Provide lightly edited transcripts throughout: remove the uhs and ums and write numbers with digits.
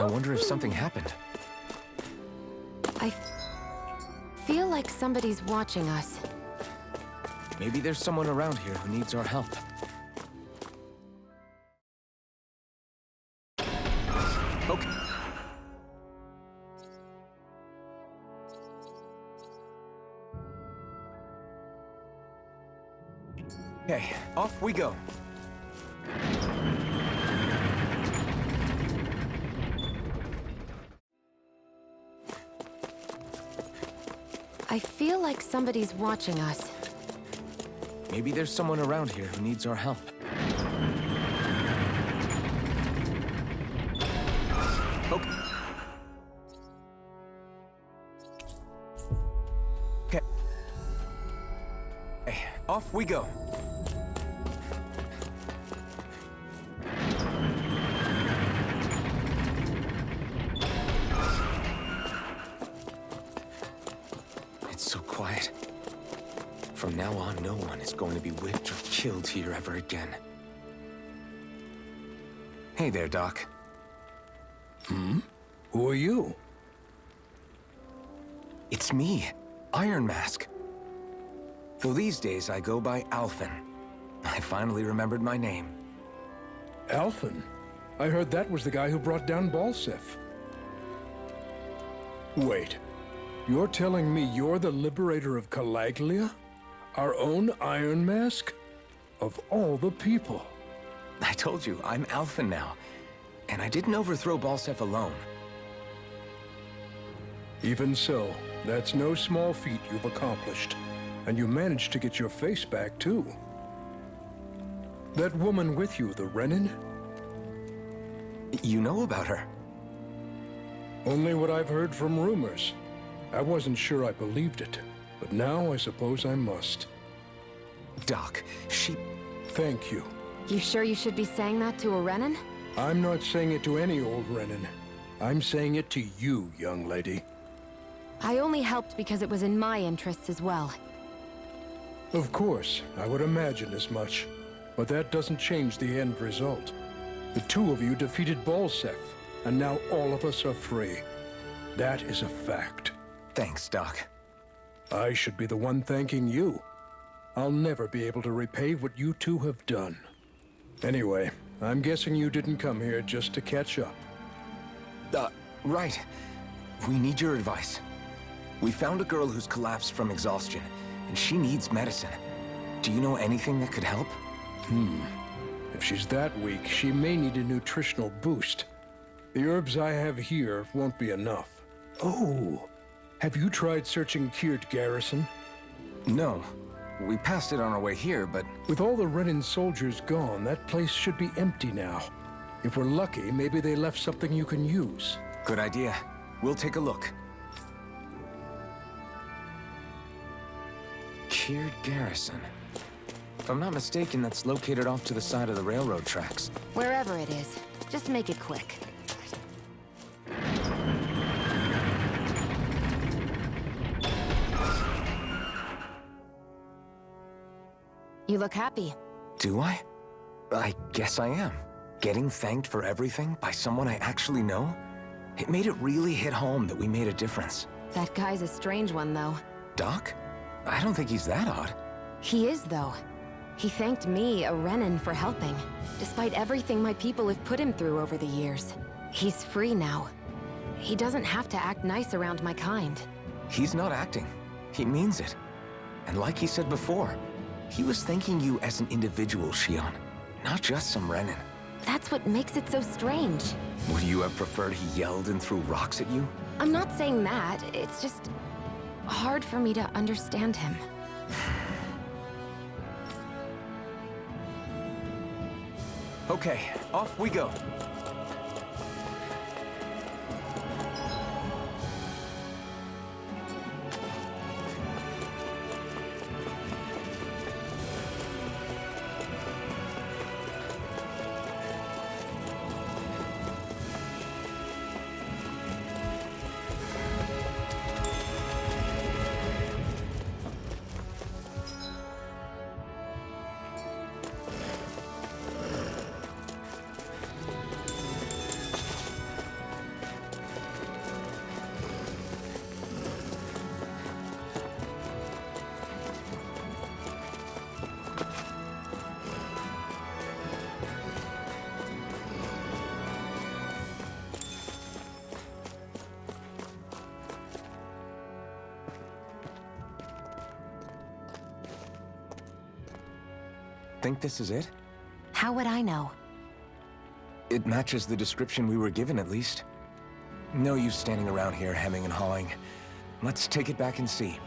I wonder if something happened. I feel like somebody's watching us. Maybe there's someone around here who needs our help. Okay. Okay, off we go. I feel like somebody's watching us. Maybe there's someone around here who needs our help. Okay. Okay. Okay, off we go. It's so quiet. From now on, no one is going to be whipped or killed here ever again. Hey there, Doc. Who are you? It's me, Iron Mask. Though these days I go by Alphen. I finally remembered my name. Alphen? I heard that was the guy who brought down Balseph. Wait. You're telling me you're the liberator of Calaglia? Our own Iron Mask? Of all the people. I told you, I'm Alphen now. And I didn't overthrow Balseph alone. Even so, that's no small feat you've accomplished. And you managed to get your face back, too. That woman with you, the Renin? You know about her? Only what I've heard from rumors. I wasn't sure I believed it, but now I suppose I must. Doc, she... Thank you. You sure you should be saying that to a Renin? I'm not saying it to any old Renin. I'm saying it to you, young lady. I only helped because it was in my interests as well. Of course, I would imagine as much. But that doesn't change the end result. The two of you defeated Balseph, and now all of us are free. That is a fact. Thanks, Doc. I should be the one thanking you. I'll never be able to repay what you two have done. Anyway, I'm guessing you didn't come here just to catch up. Right. We need your advice. We found a girl who's collapsed from exhaustion, and she needs medicine. Do you know anything that could help? If she's that weak, she may need a nutritional boost. The herbs I have here won't be enough. Oh, have you tried searching Kird Garrison? No. We passed it on our way here, but... With all the Renin soldiers gone, that place should be empty now. If we're lucky, maybe they left something you can use. Good idea. We'll take a look. Kird Garrison. If I'm not mistaken, that's located off to the side of the railroad tracks. Wherever it is, just make it quick. You look happy. Do I? I guess I am. Getting thanked for everything by someone I actually know? It made it really hit home that we made a difference. That guy's a strange one, though. Doc? I don't think he's that odd. He is, though. He thanked me, a Renin, for helping, despite everything my people have put him through over the years. He's free now. He doesn't have to act nice around my kind. He's not acting. He means it. And like he said before, he was thanking you as an individual, Shionne, not just some Renin. That's what makes it so strange. Would you have preferred he yelled and threw rocks at you? I'm not saying that. It's just hard for me to understand him. Okay, off we go. think this is it? How would I know? It matches the description we were given, at least. No use standing around here hemming and hawing. Let's take it back and see.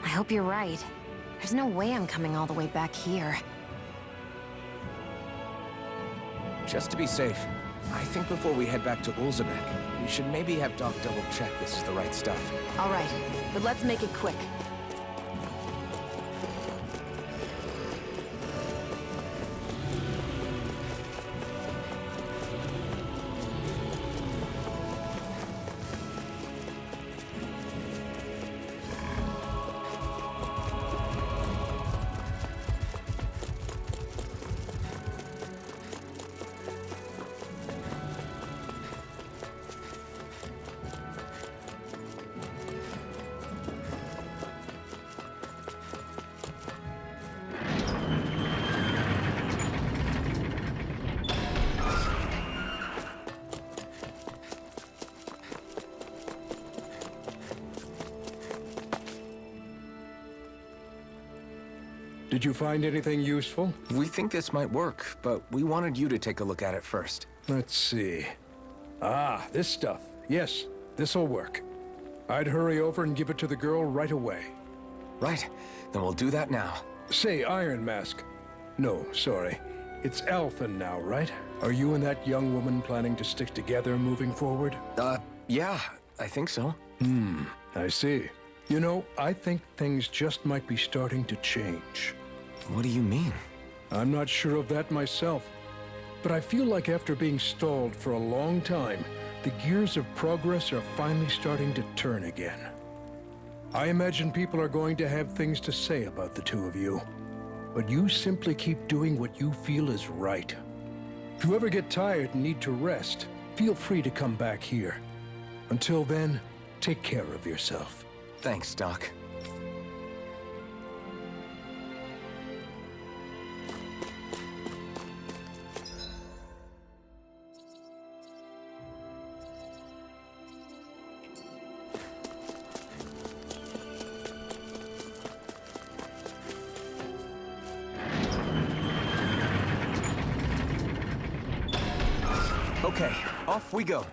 I hope you're right. There's no way I'm coming all the way back here. Just to be safe, I think before we head back to Ulzebek, we should maybe have Doc double-check this is the right stuff. All right, but let's make it quick. Did you find anything useful? We think this might work, but we wanted you to take a look at it first. Let's see. Ah, this stuff. Yes, this'll work. I'd hurry over and give it to the girl right away. Right, then we'll do that now. Say, Iron Mask. No, sorry. It's Alphen now, right? Are you and that young woman planning to stick together moving forward? Yeah, I think so. I see. You know, I think things just might be starting to change. What do you mean? I'm not sure of that myself, but I feel like after being stalled for a long time, the gears of progress are finally starting to turn again. I imagine people are going to have things to say about the two of you, but you simply keep doing what you feel is right. If you ever get tired and need to rest, feel free to come back here. Until then, take care of yourself. Thanks, Doc. Okay, off we go.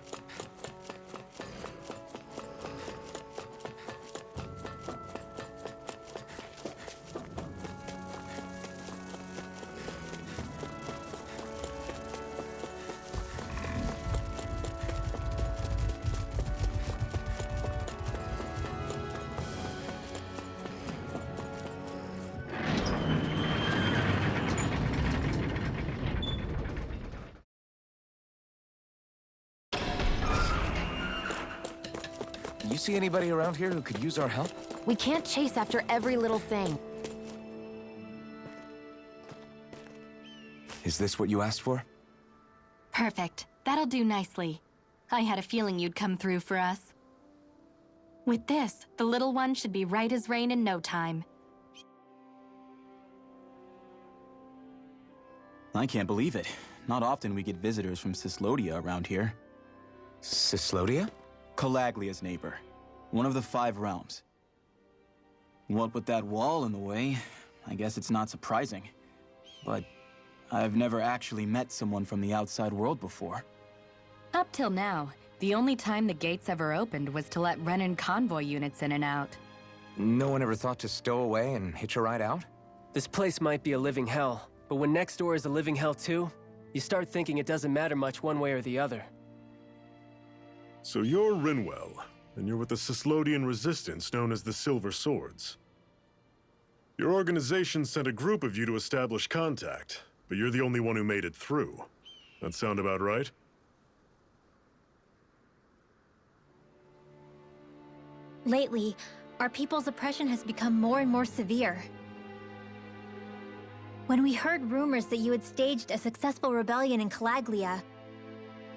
You see anybody around here who could use our help? We can't chase after every little thing. Is this what you asked for? Perfect. That'll do nicely. I had a feeling you'd come through for us. With this, the little one should be right as rain in no time. I can't believe it. Not often we get visitors from Cyslodia around here. Cyslodia? Calaglia's neighbor. One of the 5 realms. What with that wall in the way, I guess it's not surprising. But I've never actually met someone from the outside world before. Up till now, the only time the gates ever opened was to let Renan convoy units in and out. No one ever thought to stow away and hitch a ride out? This place might be a living hell, but when next door is a living hell too, you start thinking it doesn't matter much one way or the other. So you're Rinwell, and you're with the Cyslodian resistance known as the Silver Swords. Your organization sent a group of you to establish contact, but you're the only one who made it through. That sound about right? Lately, our people's oppression has become more and more severe. When we heard rumors that you had staged a successful rebellion in Calaglia,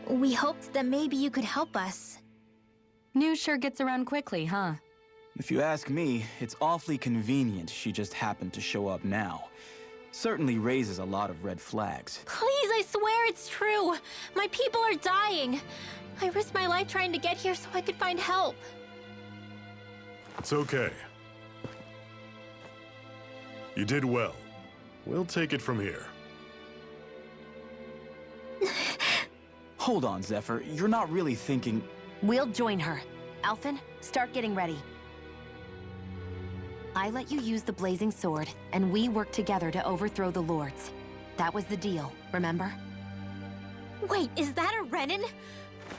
we hoped that maybe you could help us. News sure gets around quickly, huh? If you ask me, it's awfully convenient she just happened to show up now. Certainly raises a lot of red flags. Please, I swear it's true! My people are dying! I risked my life trying to get here so I could find help. It's okay. You did well. We'll take it from here. Hold on, Zephyr. You're not really thinking... We'll join her. Alphen, start getting ready. I let you use the blazing sword, and we work together to overthrow the Lords. That was the deal, remember? Wait, is that a Renan?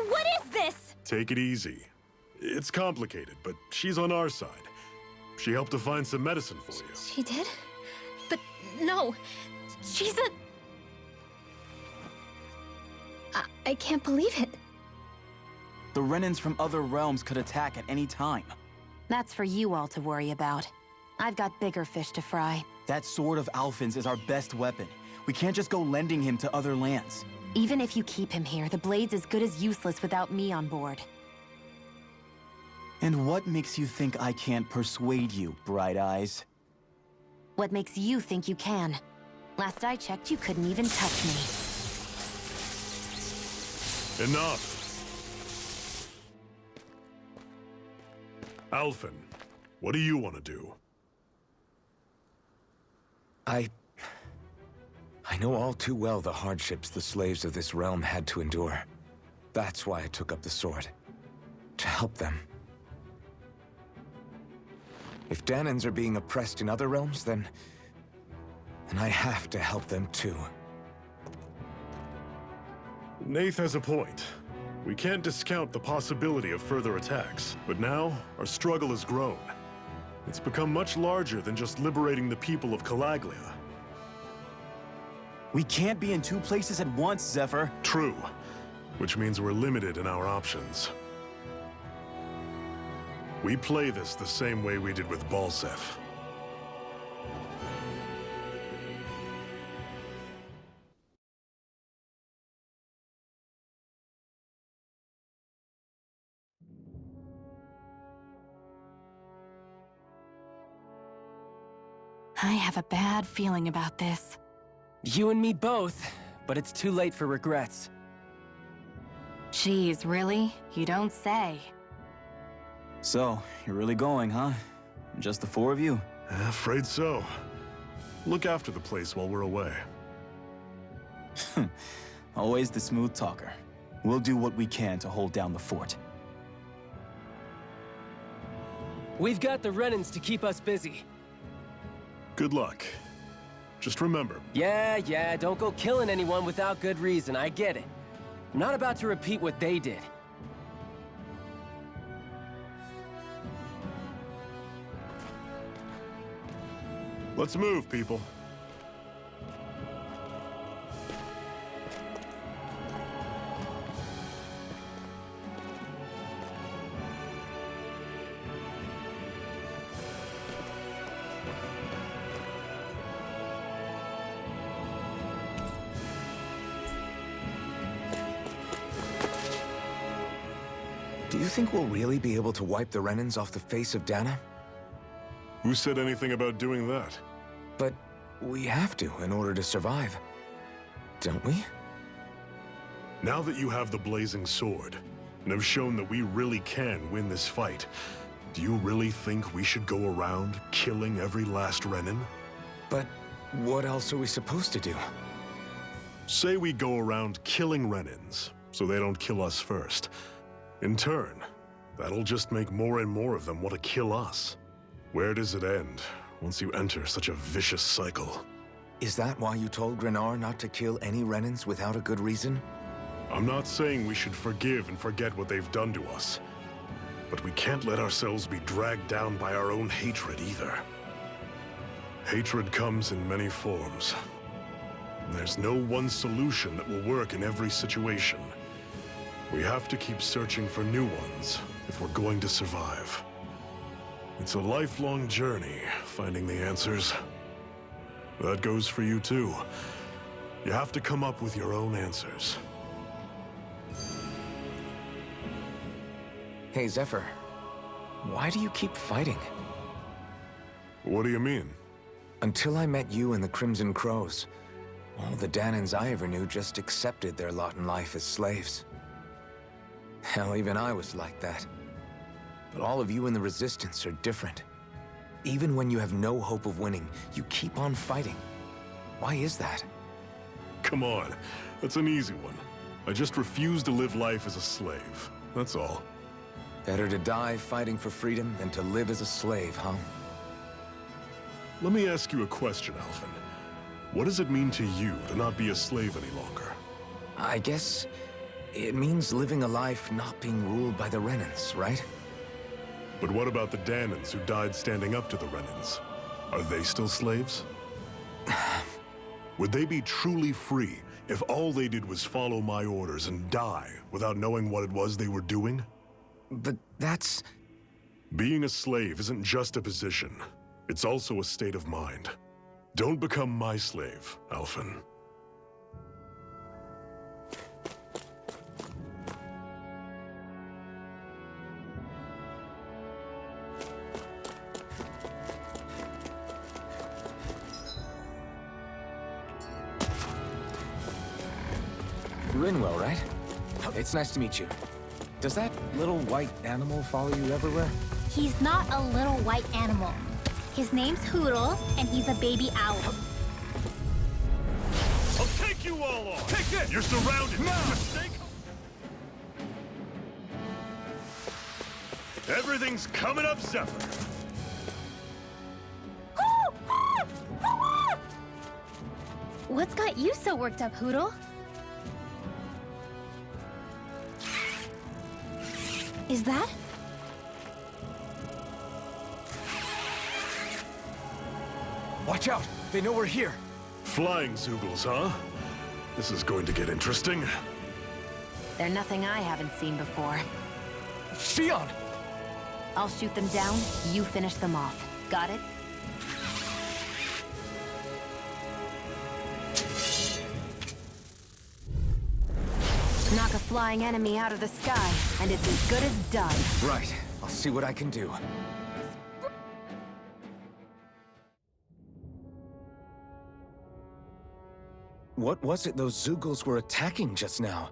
What is this? Take it easy. It's complicated, but she's on our side. She helped to find some medicine for you. She did? But no, she's a... I can't believe it. The Renans from other realms could attack at any time. That's for you all to worry about. I've got bigger fish to fry. That sword of Alphen's is our best weapon. We can't just go lending him to other lands. Even if you keep him here, the blade's as good as useless without me on board. And what makes you think I can't persuade you, Bright Eyes? What makes you think you can? Last I checked, you couldn't even touch me. Enough! Alphen, what do you want to do? I know all too well the hardships the slaves of this realm had to endure. That's why I took up the sword. To help them. If Dahnans are being oppressed in other realms, then I have to help them too. Nath has a point. We can't discount the possibility of further attacks, but now our struggle has grown. It's become much larger than just liberating the people of Calaglia. We can't be in two places at once, Zephyr. True, which means we're limited in our options. We play this the same way we did with Balseph. I have a bad feeling about this. You and me both, but it's too late for regrets. Geez, really? You don't say. So, you're really going, huh? Just the four of you? Afraid so. Look after the place while we're away. Always the smooth talker. We'll do what we can to hold down the fort. We've got the Renans to keep us busy. Good luck. Just remember... Yeah, don't go killing anyone without good reason, I get it. I'm not about to repeat what they did. Let's move, people. Do you think we'll really be able to wipe the Renans off the face of Dahna? Who said anything about doing that? But we have to in order to survive. Don't we? Now that you have the blazing sword, and have shown that we really can win this fight, do you really think we should go around killing every last Renan? But what else are we supposed to do? Say we go around killing Renans, so they don't kill us first. In turn, that'll just make more and more of them want to kill us. Where does it end, once you enter such a vicious cycle? Is that why you told Grenar not to kill any Renans without a good reason? I'm not saying we should forgive and forget what they've done to us. But we can't let ourselves be dragged down by our own hatred either. Hatred comes in many forms. There's no one solution that will work in every situation. We have to keep searching for new ones if we're going to survive. It's a lifelong journey, finding the answers. That goes for you too. You have to come up with your own answers. Hey, Zephyr. Why do you keep fighting? What do you mean? Until I met you and the Crimson Crows, all the Dahnans I ever knew just accepted their lot in life as slaves. Hell, even I was like that. But all of you in the Resistance are different. Even when you have no hope of winning, you keep on fighting. Why is that? Come on, that's an easy one. I just refuse to live life as a slave. That's all. Better to die fighting for freedom than to live as a slave, huh? Let me ask you a question, Alphen. What does it mean to you to not be a slave any longer? I guess it means living a life not being ruled by the Renans, right? But what about the Dahnans who died standing up to the Renans? Are they still slaves? Would they be truly free if all they did was follow my orders and die without knowing what it was they were doing? But that's... Being a slave isn't just a position. It's also a state of mind. Don't become my slave, Alphen. Rinwell, right? It's nice to meet you. Does that little white animal follow you everywhere? He's not a little white animal. His name's Hootle, and he's a baby owl. I'll take you all on! Take this! You're surrounded! Now! Mistake? Everything's coming up, Zephyr! What's got you so worked up, Hootle? Is that? Watch out! They know we're here! Flying Zeugles, huh? This is going to get interesting. They're nothing I haven't seen before. Shionne! I'll shoot them down, you finish them off. Got it? Knock a flying enemy out of the sky, and it's as good as done. Right. I'll see what I can do. What was it those Zeugles were attacking just now?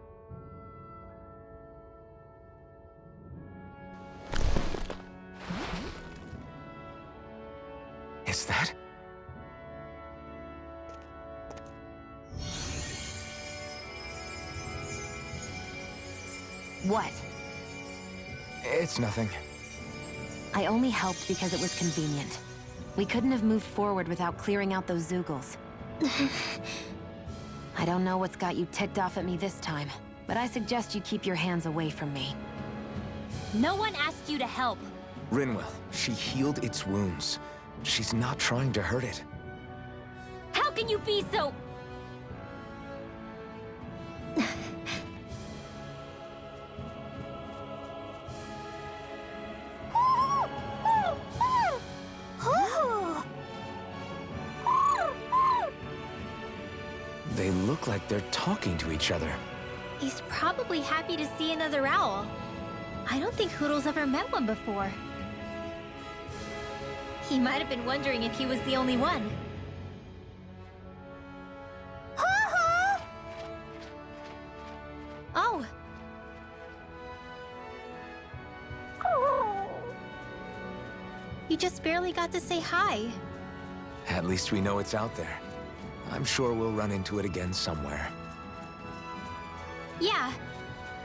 Is that? What? It's nothing. I only helped because it was convenient. We couldn't have moved forward without clearing out those Zeugles. I don't know what's got you ticked off at me this time, but I suggest you keep your hands away from me. No one asked you to help. Rinwell, she healed its wounds. She's not trying to hurt it. How can you be so... They look like they're talking to each other. He's probably happy to see another owl. I don't think Hootle's ever met one before. He might have been wondering if he was the only one. Oh. You just barely got to say hi. At least we know it's out there. I'm sure we'll run into it again somewhere. Yeah,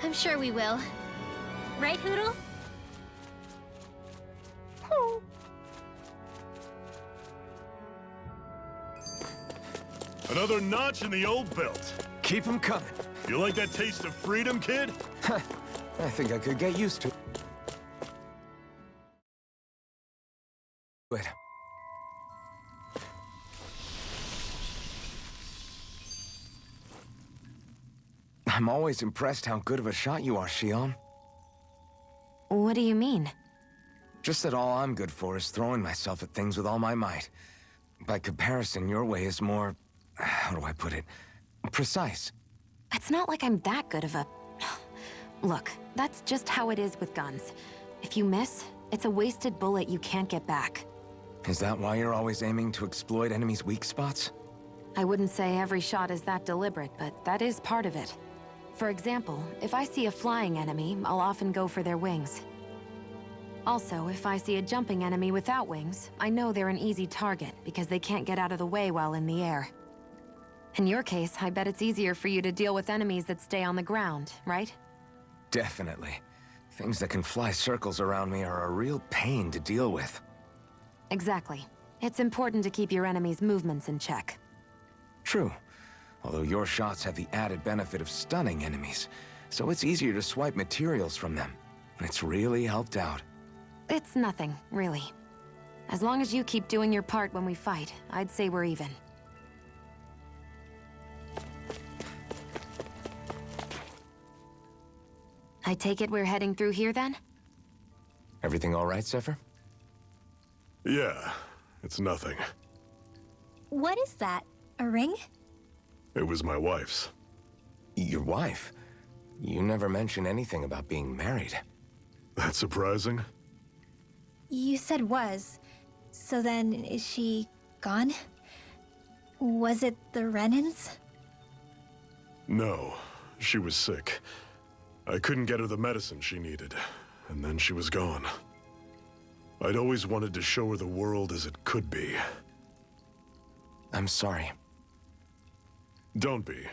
I'm sure we will. Right, Hootle? Another notch in the old belt. Keep them coming. You like that taste of freedom, kid? I think I could get used to it. I'm always impressed how good of a shot you are, Shionne. What do you mean? Just that all I'm good for is throwing myself at things with all my might. By comparison, your way is more... how do I put it? Precise. It's not like I'm that good of a... Look, that's just how it is with guns. If you miss, it's a wasted bullet you can't get back. Is that why you're always aiming to exploit enemies' weak spots? I wouldn't say every shot is that deliberate, but that is part of it. For example, if I see a flying enemy, I'll often go for their wings. Also, if I see a jumping enemy without wings, I know they're an easy target because they can't get out of the way while in the air. In your case, I bet it's easier for you to deal with enemies that stay on the ground, right? Definitely. Things that can fly circles around me are a real pain to deal with. Exactly. It's important to keep your enemies' movements in check. True. Although your shots have the added benefit of stunning enemies, so it's easier to swipe materials from them. It's really helped out. It's nothing, really. As long as you keep doing your part when we fight, I'd say we're even. I take it we're heading through here, then? Everything all right, Zephyr? Yeah, it's nothing. What is that? A ring? It was my wife's. Your wife? You never mentioned anything about being married. That's surprising? You said was. So then, is she gone? Was it the Renans? No, she was sick. I couldn't get her the medicine she needed, and then she was gone. I'd always wanted to show her the world as it could be. I'm sorry. Don't be.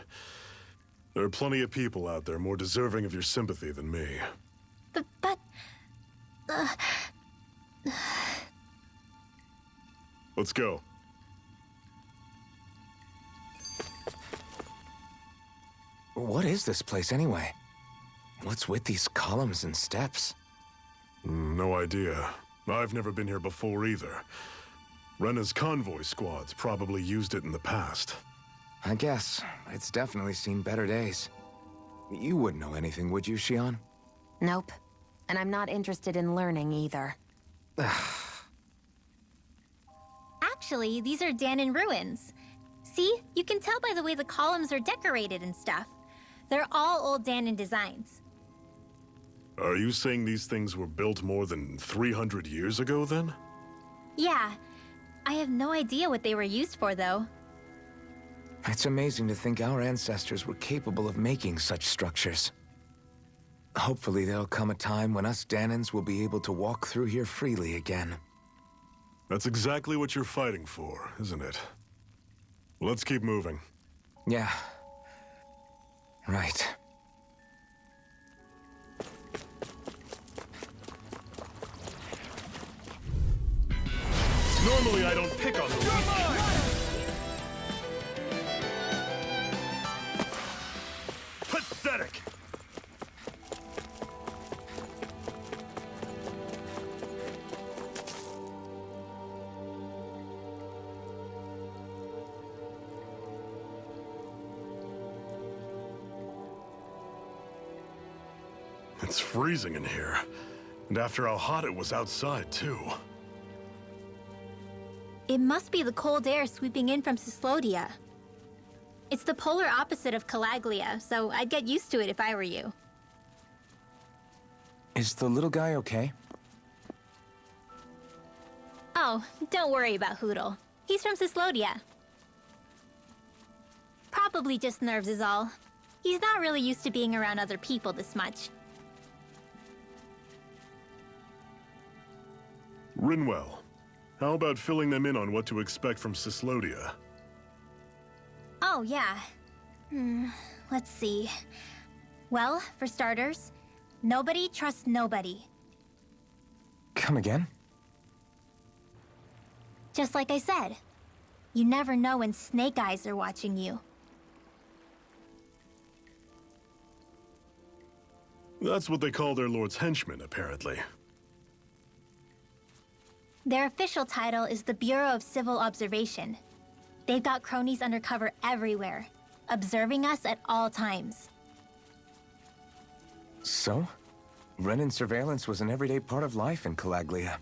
There are plenty of people out there more deserving of your sympathy than me. But... Let's go. What is this place anyway? What's with these columns and steps? No idea. I've never been here before either. Rena's convoy squads probably used it in the past. I guess. It's definitely seen better days. You wouldn't know anything, would you, Xion? Nope. And I'm not interested in learning either. Actually, these are Dahnan ruins. See? You can tell by the way the columns are decorated and stuff. They're all old Dahnan designs. Are you saying these things were built more than 300 years ago, then? Yeah. I have no idea what they were used for, though. It's amazing to think our ancestors were capable of making such structures. Hopefully there'll come a time when us Dahnans will be able to walk through here freely again. That's exactly what you're fighting for, isn't it? Let's keep moving. Yeah. Right. Normally I don't pick on the weak. Pathetic! It's freezing in here. And after how hot it was outside, too. It must be the cold air sweeping in from Cyslodia. It's the polar opposite of Calaglia, so I'd get used to it if I were you. Is the little guy okay? Oh, don't worry about Hootle. He's from Cyslodia. Probably just nerves is all. He's not really used to being around other people this much. Rinwell, how about filling them in on what to expect from Cyslodia? Oh, yeah. Let's see. Well, for starters, nobody trusts nobody. Come again? Just like I said. You never know when Snake Eyes are watching you. That's what they call their lord's henchmen, apparently. Their official title is the Bureau of Civil Observation. They've got cronies undercover everywhere, observing us at all times. So? Renan surveillance was an everyday part of life in Calaglia.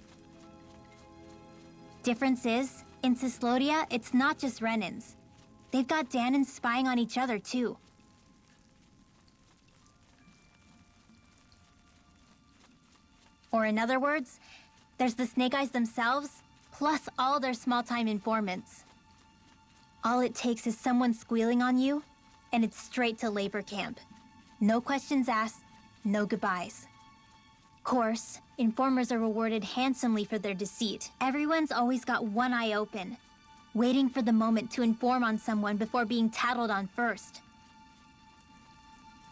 Difference is, in Cyslodia, it's not just Renans. They've got Dahnans spying on each other, too. Or in other words, there's the Snake Eyes themselves, plus all their small-time informants. All it takes is someone squealing on you, and it's straight to labor camp. No questions asked, no goodbyes. Course, informers are rewarded handsomely for their deceit. Everyone's always got one eye open. waiting for the moment to inform on someone before being tattled on first.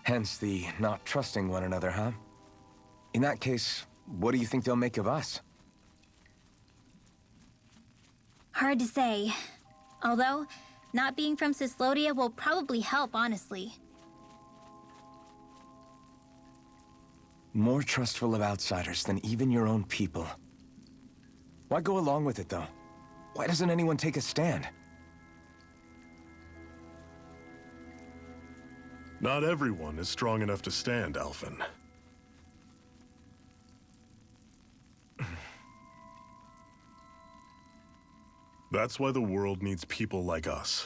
Hence the not trusting one another, huh? In that case, what do you think they'll make of us? Hard to say. Although, not being from Cyslodia will probably help, honestly. More trustful of outsiders than even your own people. Why go along with it, though? Why doesn't anyone take a stand? Not everyone is strong enough to stand, Alphen. That's why the world needs people like us.